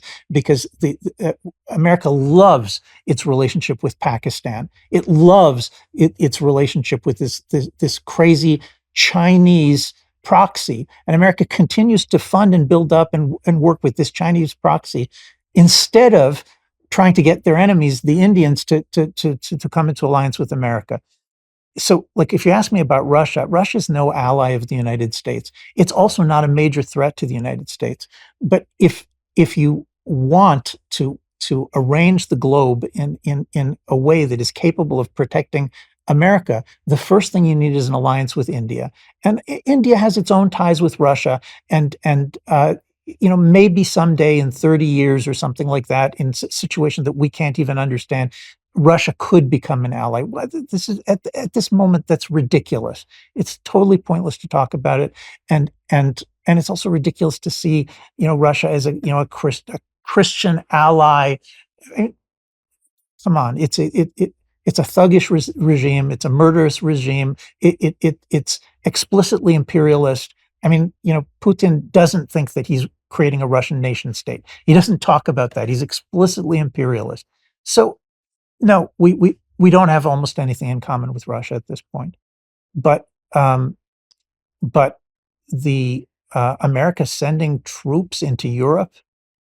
S1: America loves its relationship with Pakistan. It loves its relationship with this crazy Chinese proxy, and America continues to fund and build up and work with this Chinese proxy instead of trying to get their enemies, the Indians, to come into alliance with America. So, like, if you ask me about Russia, Russia's no ally of the United States. It's also not a major threat to the United States. But if you want to arrange the globe in a way that is capable of protecting America, the first thing you need is an alliance with India. And India has its own ties with Russia, and maybe someday in 30 years or something like that, in a situation that we can't even understand, Russia could become an ally. This is at this moment, that's ridiculous. It's totally pointless to talk about it, and it's also ridiculous to see Russia as a Christian ally. Come on, it's a thuggish regime. It's a murderous regime. It's explicitly imperialist. I mean, Putin doesn't think that he's creating a Russian nation state. He doesn't talk about that. He's explicitly imperialist. So no, we don't have almost anything in common with Russia at this point. But but the America sending troops into Europe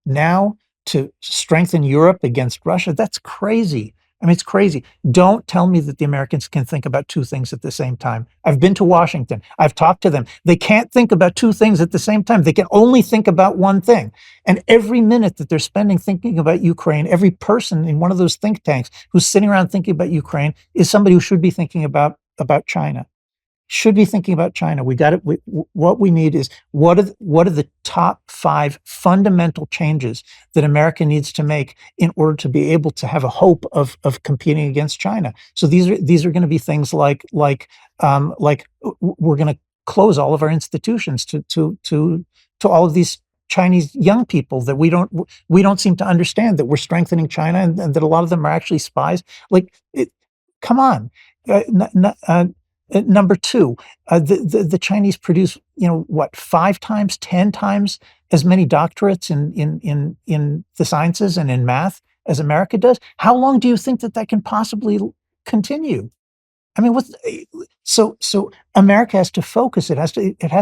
S1: now to strengthen Europe against Russia, that's crazy. I mean, it's crazy. Don't tell me that the Americans can think about two things at the same time. I've been to Washington. I've talked to them. They can't think about two things at the same time. They can only think about one thing. And every minute that they're spending thinking about Ukraine, every person in one of those think tanks who's sitting around thinking about Ukraine is somebody who should be thinking about China. Should be thinking about China. We got it. What we need is what are the top 5 fundamental changes that America needs to make in order to be able to have a hope of competing against China. So these are going to be things like we're going to close all of our institutions to all of these Chinese young people that we don't seem to understand, that we're strengthening China, and that a lot of them are actually spies. Come on. Number 2, the Chinese produce, 5 times, 10 times as many doctorates in the sciences and in math as America does. How long do you think that can possibly continue? I mean, so America has to focus. It has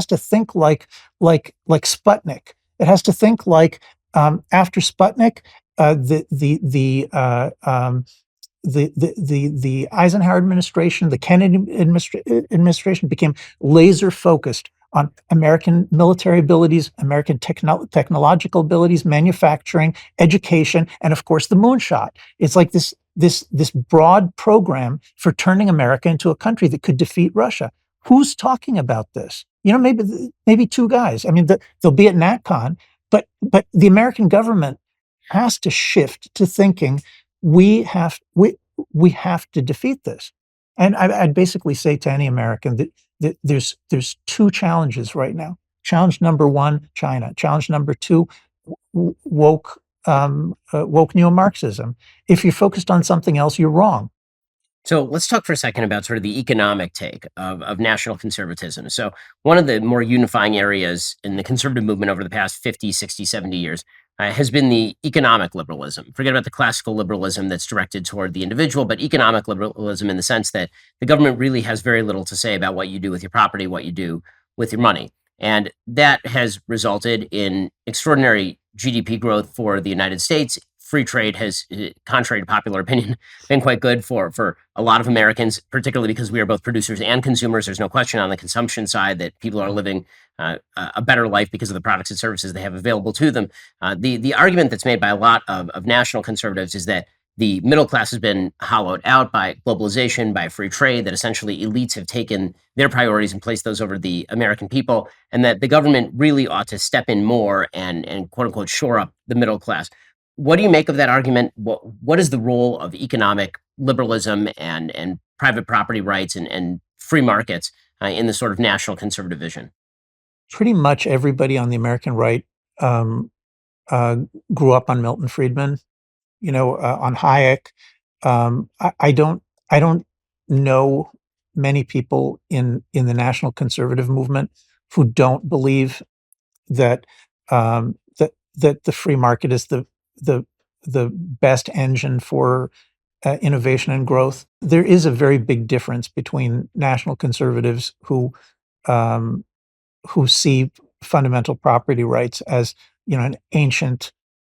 S1: to think like Sputnik. It has to think like after Sputnik, the Eisenhower administration, the Kennedy administration became laser focused on American military abilities, American technological abilities, manufacturing, education, and of course the moonshot. It's like this broad program for turning America into a country that could defeat Russia. Who's talking about this? Maybe two guys. I mean, they'll be at NatCon, but the American government has to shift to thinking we have we have to defeat this. And I'd basically say to any American that there's two challenges right now. Challenge number one, China. Challenge number two, woke neo-Marxism. If you're focused on something else, you're wrong.
S2: So let's talk for a second about sort of the economic take of national conservatism. So one of the more unifying areas in the conservative movement over the past 50, 60, 70 years has been the economic liberalism. Forget about the classical liberalism that's directed toward the individual, but economic liberalism in the sense that the government really has very little to say about what you do with your property, what you do with your money. And that has resulted in extraordinary GDP growth for the United States. Free trade has, contrary to popular opinion, been quite good for a lot of Americans, particularly because we are both producers and consumers. There's no question on the consumption side that people are living a better life because of the products and services they have available to them. The argument that's made by a lot of national conservatives is that the middle class has been hollowed out by globalization, by free trade, that essentially elites have taken their priorities and placed those over the American people, and that the government really ought to step in more and quote unquote shore up the middle class. What do you make of that argument? What is the role of economic liberalism and private property rights and free markets in the sort of national conservative vision?
S1: Pretty much everybody on the American right um, uh, grew up on Milton Friedman, on Hayek. I don't know many people in the national conservative movement who don't believe that that the free market is the the best engine for innovation and growth. There is a very big difference between national conservatives um, who see fundamental property rights as an ancient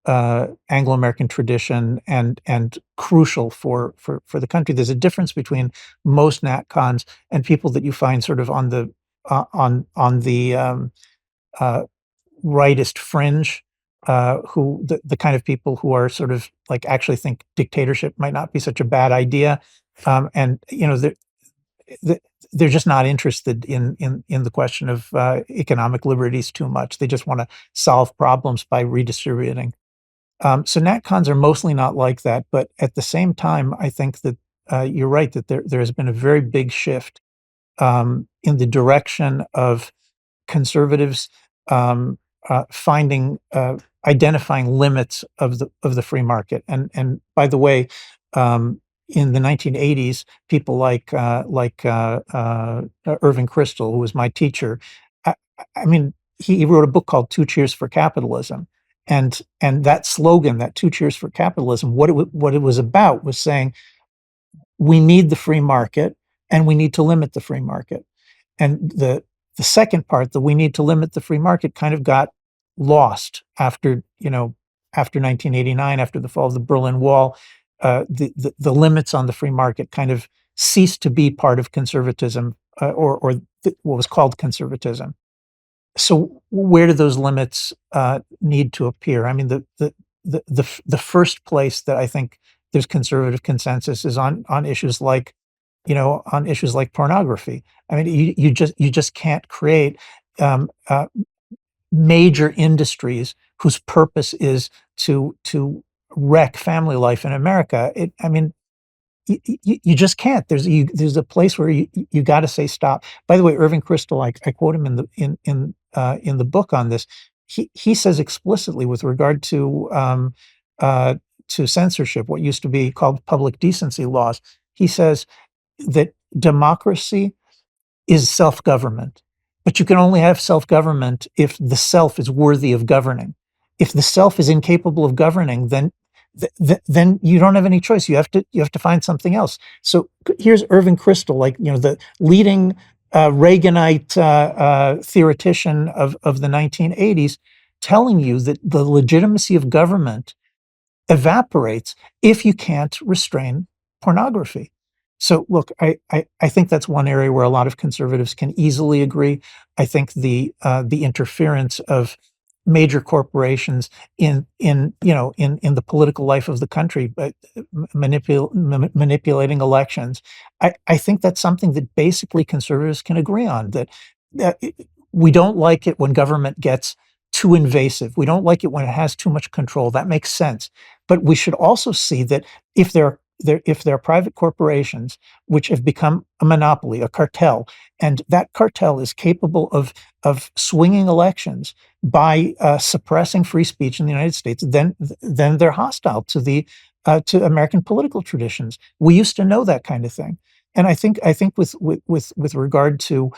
S1: Anglo-American tradition and crucial for the country. There's a difference between most NatCons and people that you find sort of on the uh, rightist fringe, who the kind of people who are sort of like actually think dictatorship might not be such a bad idea, and they're, they're just not interested in the question of economic liberties too much. They just want to solve problems by redistributing. So NatCons are mostly not like that, but at the same time, I think that you're right that there has been a very big shift in the direction of conservatives finding identifying limits of the free market. And by the way, in the 1980s, people like Irving Kristol, who was my teacher, I, I mean, he wrote a book called Two Cheers for Capitalism. And that slogan, that Two Cheers for Capitalism, what it was about was saying we need the free market and we need to limit the free market. And the second part, that we need to limit the free market, kind of got lost after 1989, after the fall of the Berlin Wall. The limits on the free market kind of ceased to be part of conservatism, what was called conservatism. So where do those limits need to appear? I mean, the first place that I think there's conservative consensus is on issues like, pornography. I mean, you just can't create um, uh, major industries whose purpose is to wreck family life in America. I mean, you just can't. There's a place where you got to say stop. By the way, Irving Kristol, I quote him in the book on this. He says explicitly, with regard to censorship, what used to be called public decency laws, he says that democracy is self-government, but you can only have self-government if the self is worthy of governing. If the self is incapable of governing, then you don't have any choice. You have to find something else. So here's Irving Kristol, the leading Reaganite theoretician of the 1980s, telling you that the legitimacy of government evaporates if you can't restrain pornography. So look, I think that's one area where a lot of conservatives can easily agree. I think the interference of major corporations in the political life of the country, but manipulating elections. I think that's something that basically conservatives can agree on. That we don't like it when government gets too invasive. We don't like it when it has too much control. That makes sense. But we should also see that if there are private corporations which have become a monopoly, a cartel, and that cartel is capable of swinging elections by suppressing free speech in the United States, then they're hostile to American political traditions. We used to know that kind of thing, and I think with regard to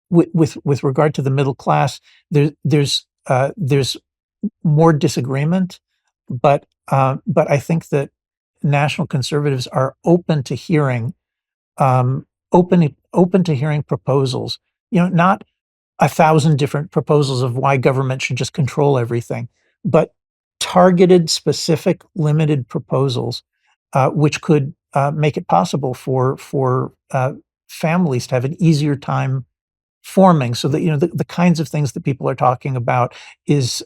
S1: with regard to the middle class, there's more disagreement, but I think that national conservatives are open to hearing open to hearing proposals. Not 1,000 different proposals of why government should just control everything, but targeted, specific, limited proposals, which could make it possible for families to have an easier time forming, so that the kinds of things that people are talking about is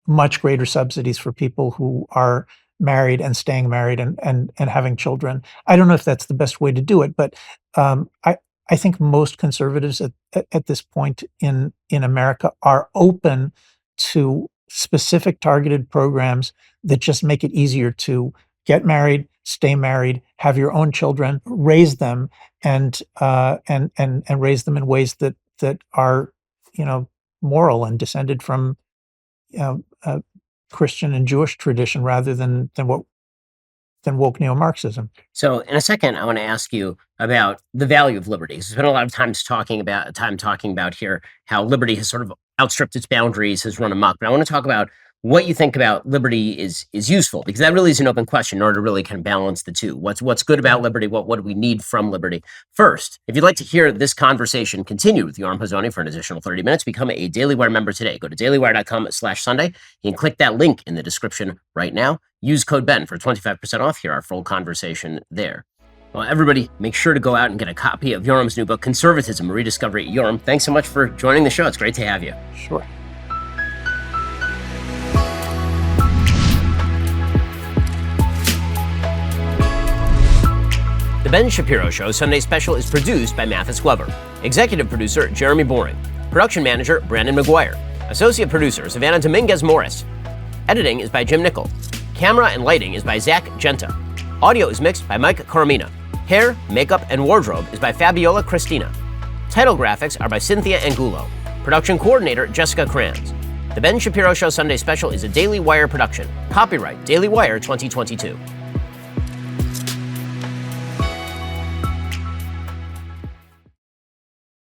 S1: much greater subsidies for people who are married and staying married and having children. I don't know if that's the best way to do it, but I think most conservatives at this point in America are open to specific targeted programs that just make it easier to get married, stay married, have your own children, raise them, and raise them in ways that are moral and descended from Christian and Jewish tradition rather than woke neo-Marxism.
S2: So in a second, I want to ask you about the value of liberty. There's been a lot of time talking about here how liberty has sort of outstripped its boundaries, has run amok. But I want to talk about what you think about liberty is useful, because that really is an open question in order to really kind of balance the two. What's good about liberty? What do we need from liberty? First, if you'd like to hear this conversation continue with Yoram Hazony for an additional 30 minutes, become a Daily Wire member today. Go to dailywire.com/Sunday. You can click that link in the description right now. Use code BEN for 25% off. Hear our full conversation there. Well, everybody, make sure to go out and get a copy of Yoram's new book, Conservatism, Rediscovery. Yoram, thanks so much for joining the show. It's great to have you.
S1: Sure.
S2: The Ben Shapiro Show Sunday Special is produced by Mathis Glover. Executive producer, Jeremy Boring. Production manager, Brandon McGuire. Associate producer, Savannah Dominguez-Morris. Editing is by Jim Nickel. Camera and lighting is by Zach Genta. Audio is mixed by Mike Coromina. Hair, makeup, and wardrobe is by Fabiola Cristina. Title graphics are by Cynthia Angulo. Production coordinator, Jessica Kranz. The Ben Shapiro Show Sunday Special is a Daily Wire production. Copyright Daily Wire 2022.